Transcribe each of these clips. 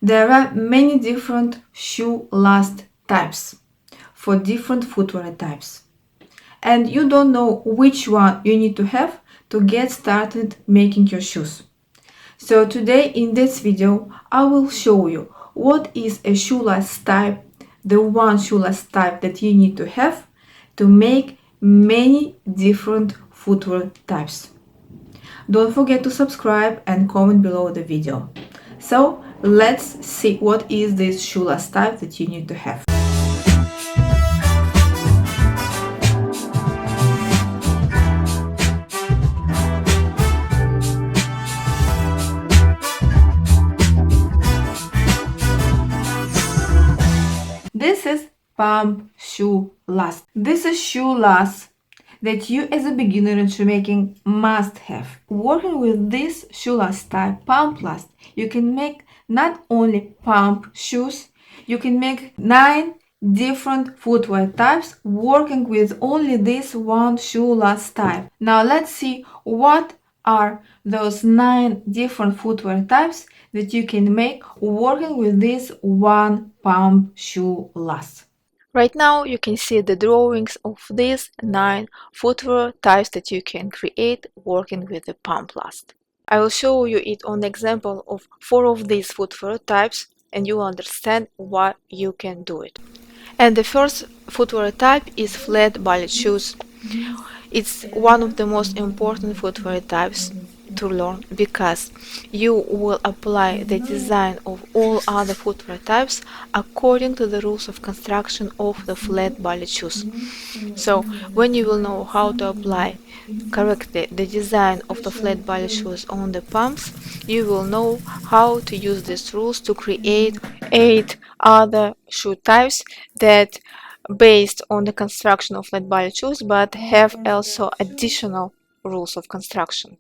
There are many different shoe last types for different footwear types, and you don't know which one you need to have to get started making your shoes. So today in this video I will show you what is a shoe last type, the one shoe last type that you need to have to make many different footwear types. Don't forget to subscribe and comment below the video. So let's see what is this shoe last type that you need to have. This is pump shoe last. This is shoe last that you as a beginner in shoemaking must have. Working with this shoe last type, pump last, you can make not only pump shoes, you can make 9 different footwear types working with only this one shoe last type. Now let's see what are those 9 different footwear types that you can make working with this one pump shoe last. Right now you can see the drawings of these 9 footwear types that you can create working with the pump last. I will show you it on the example of 4 of these footwear types and you will understand why you can do it. And the first footwear type is flat ballet shoes. It's one of the most important footwear types to learn because you will apply the design of all other footwear types according to the rules of construction of the flat ballet shoes. So when you will know how to apply correctly the design of the flat ballet shoes on the pumps, you will know how to use these rules to create 8 other shoe types that based on the construction of flat ballet shoes but have also additional rules of construction.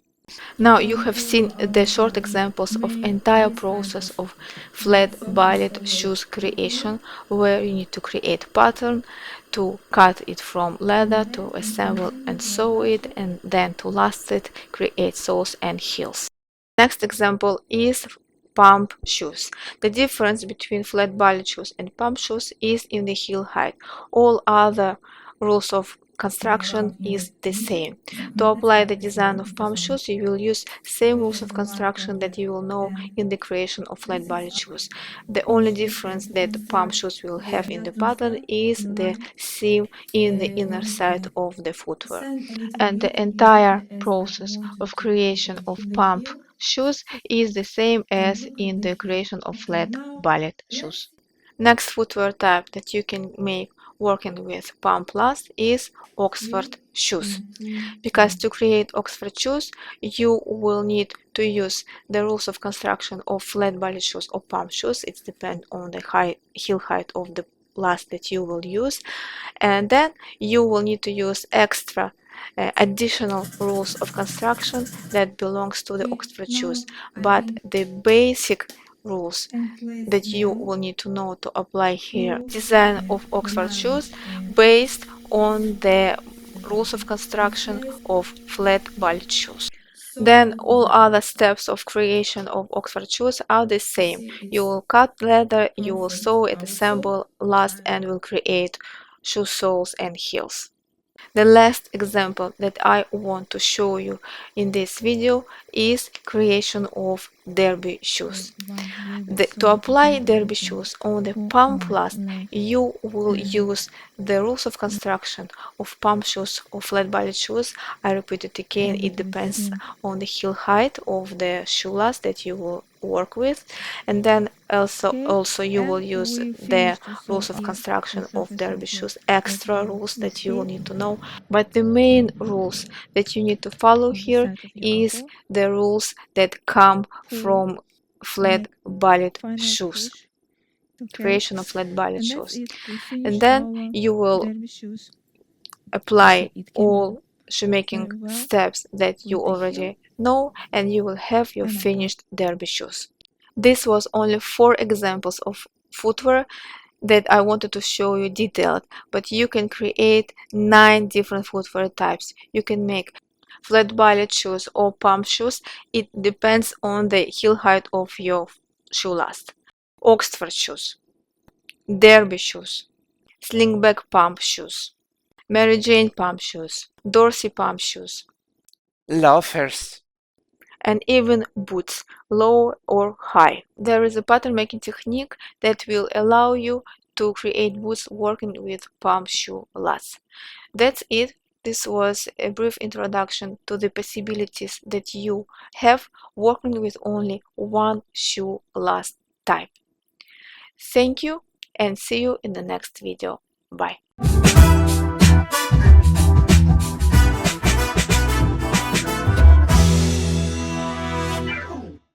Now you have seen the short examples of entire process of flat ballet shoes creation, where you need to create pattern, to cut it from leather, to assemble and sew it, and then to last it, create soles and heels. Next example is pump shoes. The difference between flat ballet shoes and pump shoes is in the heel height. All other rules of construction is the same. To apply the design of pump shoes, you will use same rules of construction that you will know in the creation of flat ballet shoes. The only difference that pump shoes will have in the pattern is the seam in the inner side of the footwear. And the entire process of creation of pump shoes is the same as in the creation of flat ballet shoes. Next footwear type that you can make working with pump last is Oxford shoes. Because to create Oxford shoes, you will need to use the rules of construction of flat ballet shoes or pump shoes. It depends on the heel height of the last that you will use. And then you will need to use extra additional rules of construction that belongs to the Oxford shoes. But the basic rules that you will need to know to apply here design of Oxford shoes based on the rules of construction of flat ballet shoes. Then all other steps of creation of Oxford shoes are the same. You will cut leather, you will sew it, assemble, last, and will create shoe soles and heels. The last example that I want to show you in this video is creation of derby shoes. To apply derby shoes on the pump last, you will use the rules of construction of pump shoes or flat ballet shoes. I repeat it again, it depends on the heel height of the shoe last that you will work with, and then also you will use the rules of construction of derby shoes, extra rules that you will need to know. But the main rules that you need to follow here is the rules that come from flat ballet shoes, creation of flat ballet shoes. And then you will apply all shoemaking steps that you already know, and you will have your finished derby shoes. This was only 4 examples of footwear that I wanted to show you detailed, but you can create 9 different footwear types. You can make flat ballet shoes or pump shoes. It depends on the heel height of your shoe last. Oxford shoes, Derby shoes, slingback pump shoes, Mary Jane pump shoes, Dorsey pump shoes, loafers, and even boots, low or high. There is a pattern making technique that will allow you to create boots working with pump shoe lasts. That's it. This was a brief introduction to the possibilities that you have working with only one shoe last type. Thank you and see you in the next video. Bye.